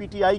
PTI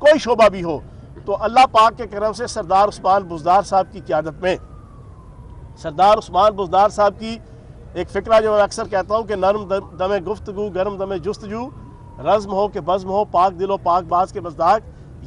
کوئی شعبہ بھی ہو تو اللہ پاک کے کرم سے سردار عثمان بزدار صاحب کی قیادت میں، سردار عثمان بزدار صاحب کی ایک فکرہ جو میں اکثر کہتا ہوں کہ نرم دم گفتگو گرم دم جستجو، رزم ہو کہ بزم ہو، پاک دل و پاک باز کے مصداق،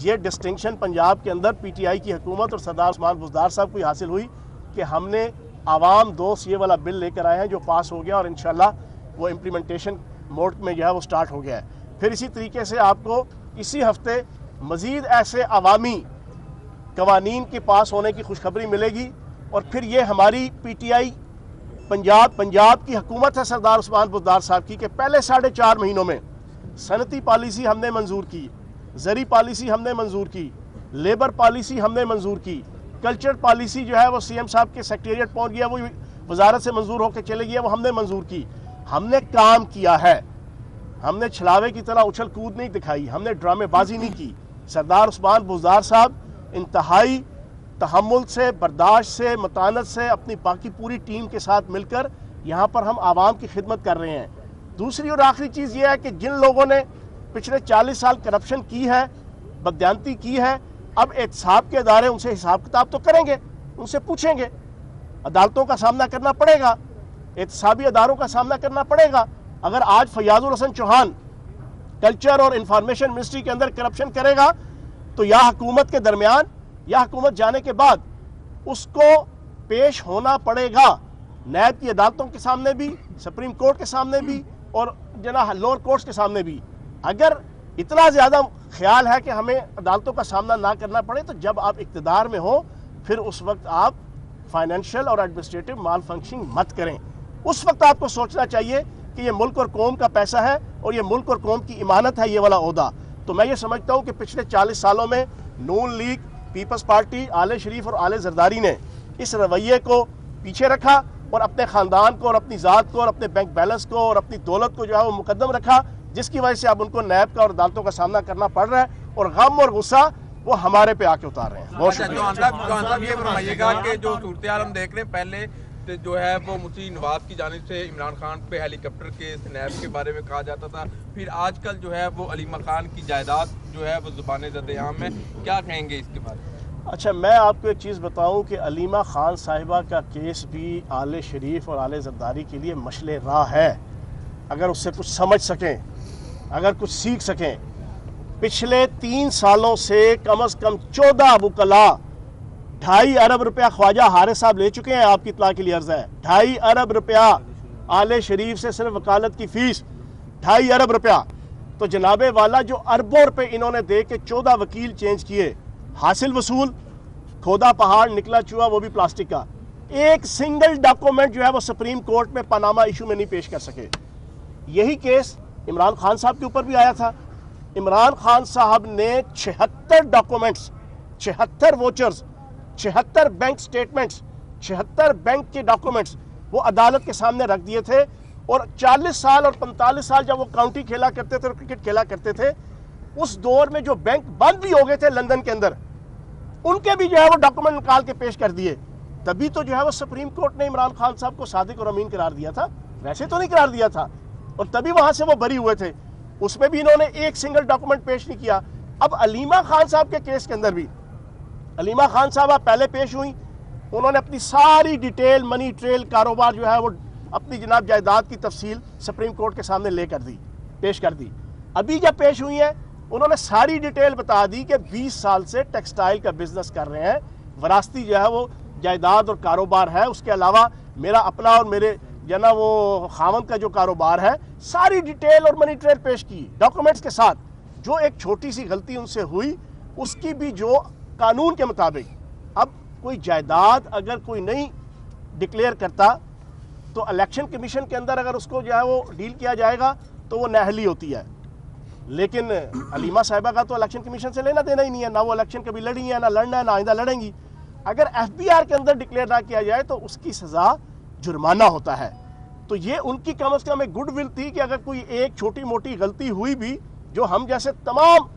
یہ ڈسٹنکشن پنجاب کے اندر پی ٹی آئی کی حکومت اور سردار عثمان بزدار صاحب کو حاصل ہوئی کہ ہم نے عوام دوست یہ والا بل لے کر آئے ہیں جو پاس ہو گیا اور انشاءاللہ وہ امپلیمنٹیشن موڈ میں جو ہے وہ سٹارٹ ہو گیا ہے۔ پھر اسی طریقے سے آپ کو اسی ہفتے مزید ایسے عوامی قوانین کے پاس ہونے کی خوشخبری ملے گی، اور پھر یہ ہماری پی ٹی آئی پنجاب کی حکومت ہے سردار عثمان بزدار صاحب کی کہ پہلے 4.5 مہینوں میں صنعتی پالیسی ہم نے منظور کی، زرعی پالیسی ہم نے منظور کی، لیبر پالیسی ہم نے منظور کی، کلچر پالیسی جو ہے وہ سی ایم صاحب کے سیکریٹریٹ پہنچ گیا، وہ وزارت سے منظور ہو کے چلے گیا، وہ ہم نے منظور کی۔ ہم نے کام کیا ہے، ہم نے چھلاوے کی طرح اچھل کود نہیں دکھائی، ہم نے ڈرامے بازی نہیں کی۔ سردار عثمان بزدار صاحب انتہائی تحمل سے، برداشت سے، متانت سے اپنی باقی پوری ٹیم کے ساتھ مل کر یہاں پر ہم عوام کی خدمت کر رہے ہیں۔ دوسری اور آخری چیز یہ ہے کہ جن لوگوں نے پچھلے 40 سال کرپشن کی ہے، بددیانتی کی ہے، اب احتساب کے ادارے ان سے حساب کتاب تو کریں گے، ان سے پوچھیں گے، عدالتوں کا سامنا کرنا پڑے گا، احتسابی اداروں کا سامنا کرنا پڑے گا۔ اگر آج فیاض الحسن چوہان کلچر اور انفارمیشن منسٹری کے اندر کرپشن کرے گا تو یا حکومت کے درمیان یا حکومت جانے کے بعد اس کو پیش ہونا پڑے گا نیب کی عدالتوں کے سامنے بھی، سپریم کورٹ کے سامنے بھی، اور لوور کورٹس کے سامنے بھی۔ اگر اتنا زیادہ خیال ہے کہ ہمیں عدالتوں کا سامنا نہ کرنا پڑے تو جب آپ اقتدار میں ہو پھر اس وقت آپ فائنینشیل اور ایڈمنسٹریٹو مال فنکشننگ مت کریں۔ اس وقت آپ کو سوچنا چاہیے کہ یہ ملک اور قوم کا پیسہ ہے اور یہ ملک اور قوم کی امانت ہے یہ والا عہدہ۔ تو میں یہ سمجھتا ہوں کہ پچھلے 40 سالوں میں نون لیگ، پیپلز پارٹی، آل شریف اور آل زرداری نے اس رویے کو پیچھے رکھا اور اپنے خاندان کو اور اپنی ذات کو اور اپنے بینک بیلنس کو اور اپنی دولت کو جو ہے وہ مقدم رکھا، جس کی وجہ سے اب ان کو نیب کا اور عدالتوں کا سامنا کرنا پڑ رہا ہے، اور غم اور غصہ وہ ہمارے پہ آ کے اتار رہے ہیں۔ بہت شکریہ۔ جوان صاحب یہ فرمائیے گا کہ جو صورتحال ہم دیکھ رہے ہیں، پہلے جو ہے وہ مفتی نواز کی جانب سے عمران خان پہ ہیلی کاپٹر کے نیب کے بارے میں کہا جاتا تھا، پھر آج کل جو ہے وہ علیمہ خان کی جائیداد جو ہے وہ زبان زد عام ہے، کیا کہیں گے اس کے بارے میں؟ اچھا، میں آپ کو ایک چیز بتاؤں کہ علیمہ خان صاحبہ کا کیس بھی آل شریف اور آل زرداری کے لیے مشعل راہ ہے، اگر اس سے کچھ سمجھ سکیں، اگر کچھ سیکھ سکیں۔ پچھلے 3 سالوں سے کم از کم 14 وکلاء 2.5 ارب روپیہ خواجہ حارث صاحب لے چکے ہیں۔ آپ کی اطلاع کے لیے عرض ہے 2.5 ارب روپیہ آل شریف سے صرف وکالت کی فیس 2.5 ارب روپیہ۔ تو جناب والا جو اربوں روپے انہوں نے دے کے 14 وکیل چینج کیے، حاصل وصول، کھودا پہاڑ نکلا چوہا وہ بھی پلاسٹک کا، ایک سنگل ڈاکومنٹ جو ہے وہ سپریم کورٹ میں پاناما ایشو میں نہیں پیش کر سکے۔ یہی کیس عمران خان صاحب کے اوپر بھی آیا تھا۔ عمران خان صاحب نے 76 documents, 76 vouchers, 76 bank statements, 76 bank کے ڈاکومنٹس وہ عدالت کے سامنے رکھ دیے تھے، اور 40 سال اور 45 سال جب وہ کاؤنٹی کھیلا کرتے تھے اور کرکٹ کھیلا کرتے تھے، اس دور میں جو بینک بند بھی ہو گئے تھے لندن کے اندر، ان کے بھی جو ہے وہ ڈاکومنٹ نکال کے پیش کر دیے۔ تبھی تو جو ہے وہ سپریم کورٹ نے عمران خان صاحب کو صادق اور امین قرار دیا تھا، ویسے تو نہیں قرار دیا تھا، اور تبھی وہاں سے وہ بری ہوئے تھے۔ اس میں بھی انہوں نے ایک سنگل ڈاکومنٹ پیش نہیں کیا۔ اب علیمہ خان صاحب کے کیس کے اندر بھی علیمہ خان صاحبہ پہلے پیش ہوئی، انہوں نے اپنی ساری ڈیٹیل، منی ٹریل، کاروبار جو ہے وہ اپنی جناب جائیداد کی تفصیل سپریم کورٹ کے سامنے پیش کر دی۔ ابھی جب پیش ہوئی ہیں انہوں نے ساری ڈیٹیل بتا دی کہ 20 سال سے ٹیکسٹائل کا بزنس کر رہے ہیں، وراثتی جو ہے وہ جائیداد اور کاروبار ہے، اس کے علاوہ میرا اپنا اور میرے جنا وہ خاوند کا جو کاروبار ہے، ساری ڈیٹیل اور منی ٹریل پیش کی ڈاکومنٹس کے ساتھ۔ جو ایک چھوٹی سی غلطی ان سے ہوئی اس کی بھی جو قانون کے مطابق، اب کوئی جائیداد اگر کوئی نہیں ڈکلیئر کرتا تو الیکشن کمیشن کے اندر اگر اس کو جو ہے وہ ڈیل کیا جائے گا تو وہ نااہلی ہوتی ہے، لیکن علیمہ صاحبہ کا تو الیکشن کمیشن سے لینا دینا ہی نہیں ہے، نہ وہ الیکشن کبھی لڑی ہیں، نہ لڑنا ہے، نہ آئندہ لڑیں گی۔ اگر ایف بی آر کے اندر ڈکلیئر نہ کیا جائے تو اس کی سزا جرمانہ ہوتا ہے۔ تو یہ ان کی کم از کم ایک گڈ ول تھی کہ اگر کوئی ایک چھوٹی موٹی غلطی ہوئی بھی، جو ہم جیسے تمام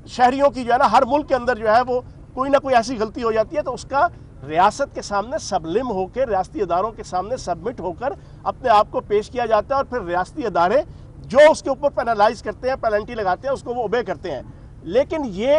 شہریوں کی جو ہے نا ہر ملک کے اندر جو ہے وہ کوئی نہ کوئی ایسی غلطی ہو جاتی ہے، تو اس کا ریاست کے سامنے سبلم ہو کے، ریاستی اداروں کے سامنے سبمٹ ہو کر اپنے آپ کو پیش کیا جاتا ہے، اور پھر ریاستی ادارے جو اس کے اوپر پینالائز کرتے ہیں، پینلٹی لگاتے ہیں، اس کو وہ اوبے کرتے ہیں۔ لیکن یہ